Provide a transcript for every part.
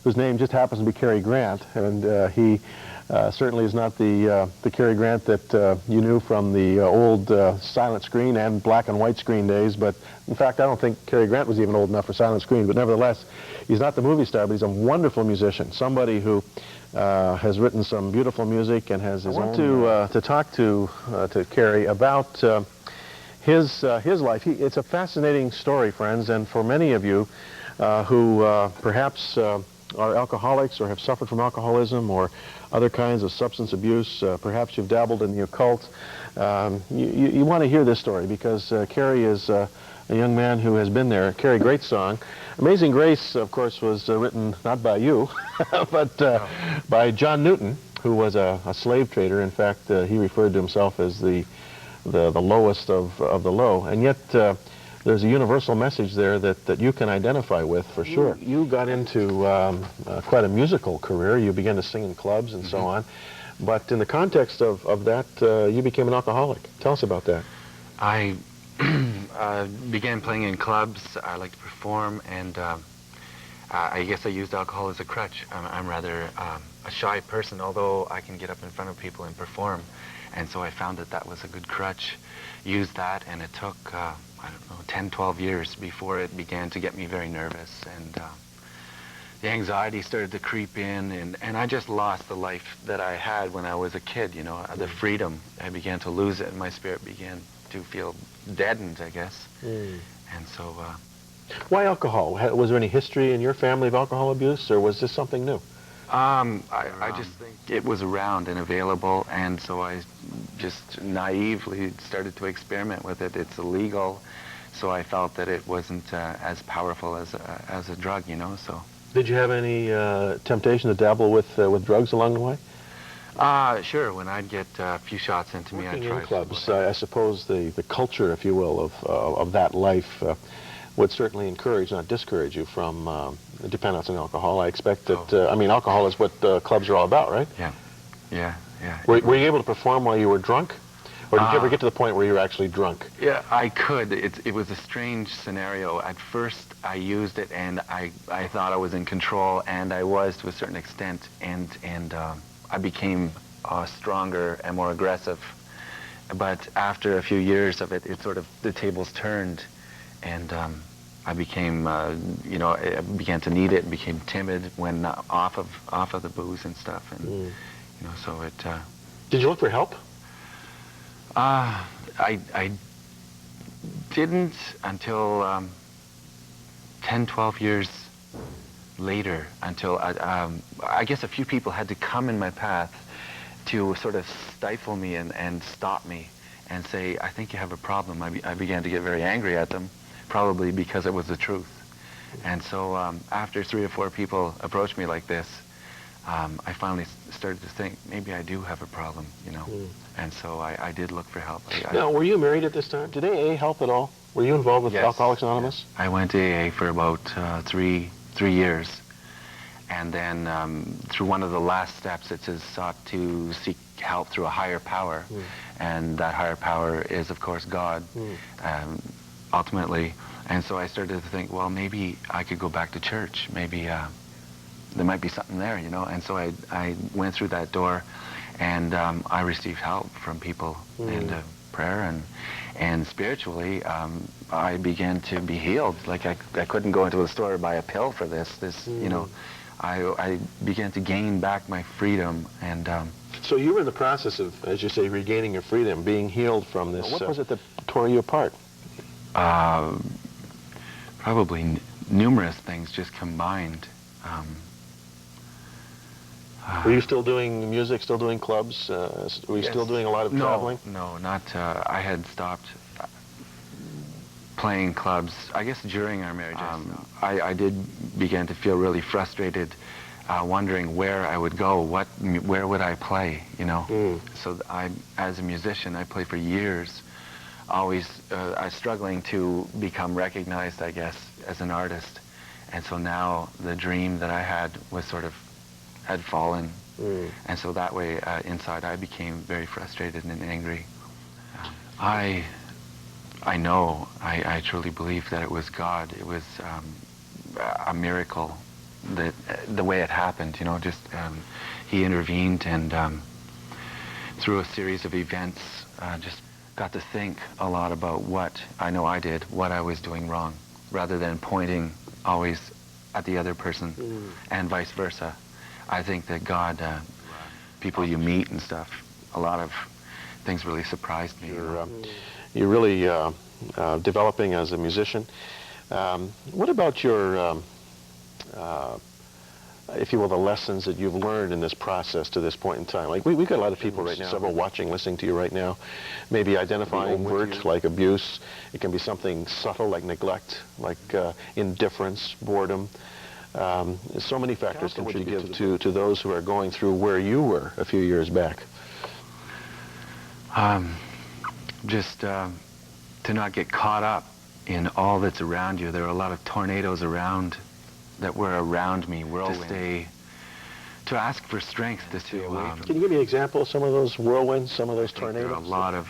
whose name just happens to be Cary Grant, and he certainly is not the Cary Grant that you knew from the old silent screen and black and white screen days. But in fact, I don't think Cary Grant was even old enough for silent screen. But nevertheless, he's not the movie star, but he's a wonderful musician, somebody who has written some beautiful music and has his own. To talk to Carey about his life. It's a fascinating story, friends, and for many of you who perhaps are alcoholics or have suffered from alcoholism or other kinds of substance abuse, perhaps you've dabbled in the occult, you want to hear this story because Carey is a young man who has been there. Carey, great song. Amazing Grace, of course, was written not by you, but by John Newton, who was a slave trader. In fact, he referred to himself as the lowest of the low. And yet, there's a universal message there that you can identify with for sure. You got into quite a musical career. You began to sing in clubs and so on. But in the context of that, you became an alcoholic. Tell us about that. I began playing in clubs. I like to perform, and I guess I used alcohol as a crutch. I'm rather a shy person, although I can get up in front of people and perform. And so I found that was a good crutch. Used that, and it took, I don't know, 10, 12 years before it began to get me very nervous. And the anxiety started to creep in, and I just lost the life that I had when I was a kid, you know, the freedom. I began to lose it, and my spirit began to feel deadened, I guess. And so... Why alcohol? Was there any history in your family of alcohol abuse, or was this something new? I just think it was around and available, and so I just naively started to experiment with it. It's illegal, so I felt that it wasn't as powerful as a drug, you know. So. Did you have any temptation to dabble with drugs along the way? Sure. When I'd get a few shots into me, I'd try. In clubs, I suppose the culture, if you will, of that life would certainly encourage, not discourage you from dependence on alcohol. I expect that, I mean, alcohol is what clubs are all about, right? Yeah. Were you able to perform while you were drunk? Or did you ever get to the point where you were actually drunk? Yeah, I could. It was a strange scenario. At first, I used it, and I thought I was in control, and I was to a certain extent, and I became stronger and more aggressive. But after a few years of it, the tables turned, and I became, you know, I began to need it and became timid when off of the booze and stuff, and you know, so it. Did you look for help? I didn't until 10, 12 years later, until I guess a few people had to come in my path to sort of stifle me and stop me and say, I think you have a problem. I began to get very angry at them, probably because it was the truth. And so after 3 or 4 people approached me like this, I finally started to think, maybe I do have a problem, you know. And so I did look for help. Now, were you married at this time? Did AA help at all? Were you involved with Alcoholics Anonymous? I went to AA for about 3 years. And then through one of the last steps, it says sought to seek help through a higher power. And that higher power is, of course, God, ultimately. And so I started to think, well, maybe I could go back to church. Maybe there might be something there, you know. And so I went through that door, and I received help from people and prayer, and spiritually, I began to be healed. Like I couldn't go into a store and buy a pill for this. You know, I began to gain back my freedom, and. So you were in the process of, as you say, regaining your freedom, being healed from this. What was it that tore you apart? Probably numerous things just combined. Were you still doing music, still doing clubs? Were you still doing a lot of traveling? No, not. I had stopped playing clubs, I guess, during our marriage. I did begin to feel really frustrated, wondering where I would go, where would I play, you know? So as a musician, I played for years, always struggling to become recognized, I guess, as an artist. And so now the dream that I had was had fallen. And so that way, inside, I became very frustrated and angry. I know, I truly believe that it was God. It was a miracle the way it happened. You know, just he intervened, and through a series of events, just got to think a lot about what I know I did, what I was doing wrong, rather than pointing always at the other person, and vice versa. I think that God, people you meet and stuff, a lot of things really surprised me. You're really developing as a musician. What about your, if you will, the lessons that you've learned in this process to this point in time? Like we've got a lot of people right now, several watching, listening to you right now, maybe identifying overt like abuse. It can be something subtle like neglect, like indifference, boredom. So many factors can give to those who are going through where you were a few years back. Just to not get caught up in all that's around you. There are a lot of tornadoes around that were around me. To ask for strength to Can you give me an example of some of those whirlwinds, some of those tornadoes? There are a lot of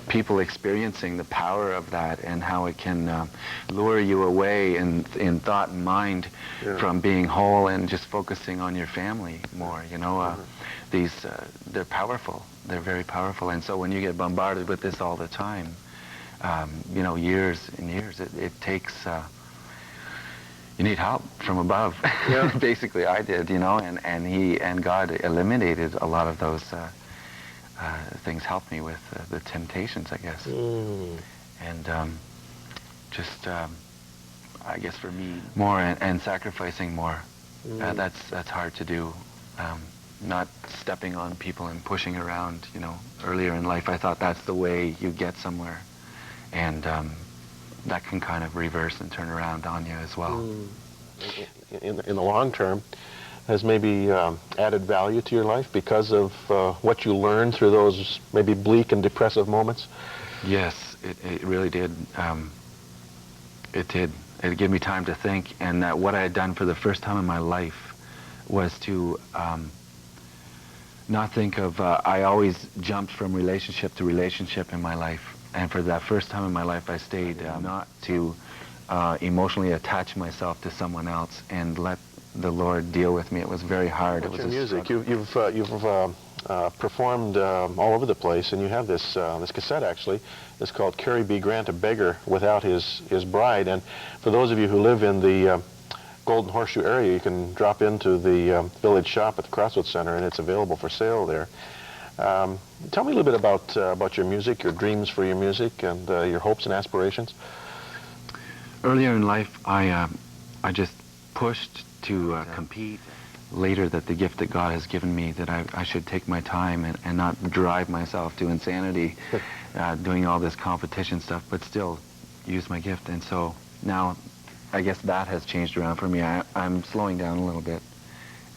people experiencing the power of that, and how it can lure you away in thought and mind from being whole and just focusing on your family more. You know, they're powerful. They're very powerful, and so when you get bombarded with this all the time, you know, years and years, it takes. You need help from above. Basically, I did. You know, and God eliminated a lot of those. Things helped me with the temptations, I guess. And I guess for me, more and sacrificing more. That's hard to do. Not stepping on people and pushing around. You know, earlier in life, I thought that's the way you get somewhere, and that can kind of reverse and turn around on you as well. In the long term, has maybe added value to your life because of what you learned through those maybe bleak and depressive moments? Yes, it really did. It did. It gave me time to think, and that what I had done for the first time in my life was to not think of, I always jumped from relationship to relationship in my life, and for that first time in my life I stayed not to emotionally attach myself to someone else and let the Lord deal with me. It was very hard. It was your music. You've performed all over the place, and you have this this cassette actually. It's called CareyBGrant, a beggar without his bride. And for those of you who live in the Golden Horseshoe area, you can drop into the village shop at the Crossroads Center, and it's available for sale there. Tell me a little bit about your music, your dreams for your music, and your hopes and aspirations. Earlier in life, I just pushed to compete. Later, that the gift that God has given me, that I should take my time and not drive myself to insanity doing all this competition stuff, but still use my gift. And so now, I guess that has changed around for me. I'm slowing down a little bit,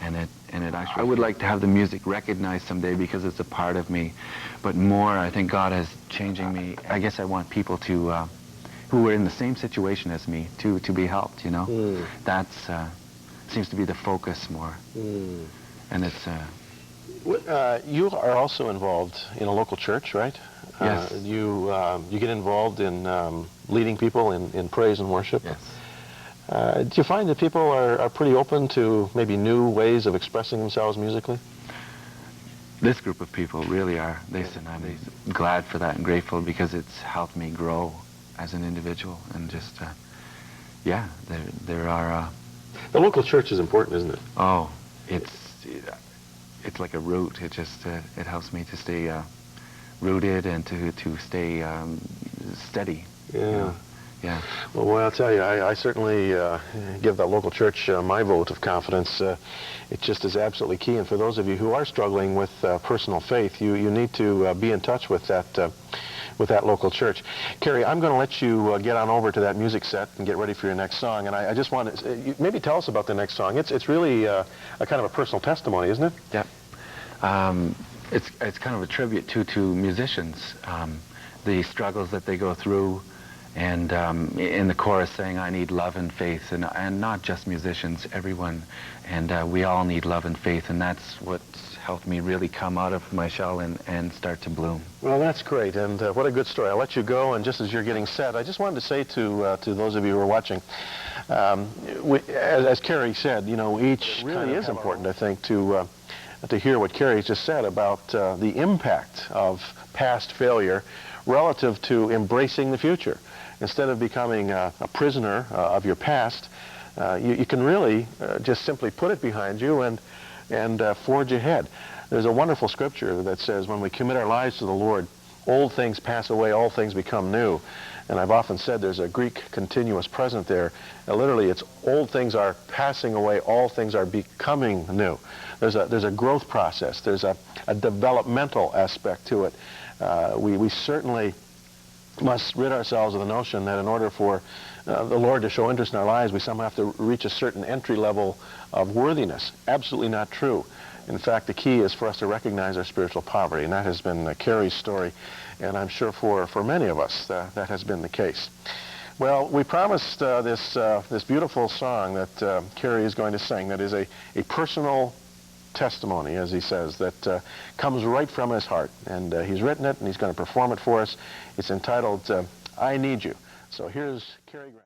and it actually, I would like to have the music recognized someday because it's a part of me, but more, I think God is changing me. I guess I want people to who are in the same situation as me to be helped, you know. That's seems to be the focus more. And it's you are also involved in a local church, right? Yes. You get involved in leading people in praise and worship. Yes. Do you find that people are pretty open to maybe new ways of expressing themselves musically? This group of people really are. And I'm glad for that and grateful because it's helped me grow as an individual. And just, yeah, there are... The local church is important, isn't it? Oh, it's like a root. It just it helps me to stay rooted and to stay steady. Yeah. You know? Yeah. Well, I'll tell you, I certainly give that local church my vote of confidence. It just is absolutely key. And for those of you who are struggling with personal faith, you need to be in touch with that local church. Carey, I'm going to let you get on over to that music set and get ready for your next song. And I just want to maybe tell us about the next song. It's really a kind of a personal testimony, isn't it? Yeah. It's kind of a tribute to musicians, the struggles that they go through, and in the chorus saying, I need love and faith, and not just musicians, everyone, and we all need love and faith, and that's what's helped me really come out of my shell and start to bloom. Well, that's great, and what a good story. I'll let you go, and just as you're getting set, I just wanted to say to those of you who are watching, as Carey said, you know, each really is important, I think, to hear what Carey just said about the impact of past failure relative to embracing the future. Instead of becoming a prisoner of your past, you can really just simply put it behind you and forge ahead. There's a wonderful scripture that says when we commit our lives to the Lord, old things pass away, all things become new. And I've often said there's a Greek continuous present there. Literally, it's old things are passing away, all things are becoming new. There's a growth process. There's a developmental aspect to it. We certainly must rid ourselves of the notion that in order for the Lord to show interest in our lives, we somehow have to reach a certain entry level of worthiness. Absolutely not true. In fact, the key is for us to recognize our spiritual poverty, and that has been Carey's story, and I'm sure for many of us that has been the case. Well, we promised this beautiful song that Carey is going to sing that is a personal testimony, as he says, that comes right from his heart. And he's written it, and he's going to perform it for us. It's entitled, I Need You. So here's Carey Grant.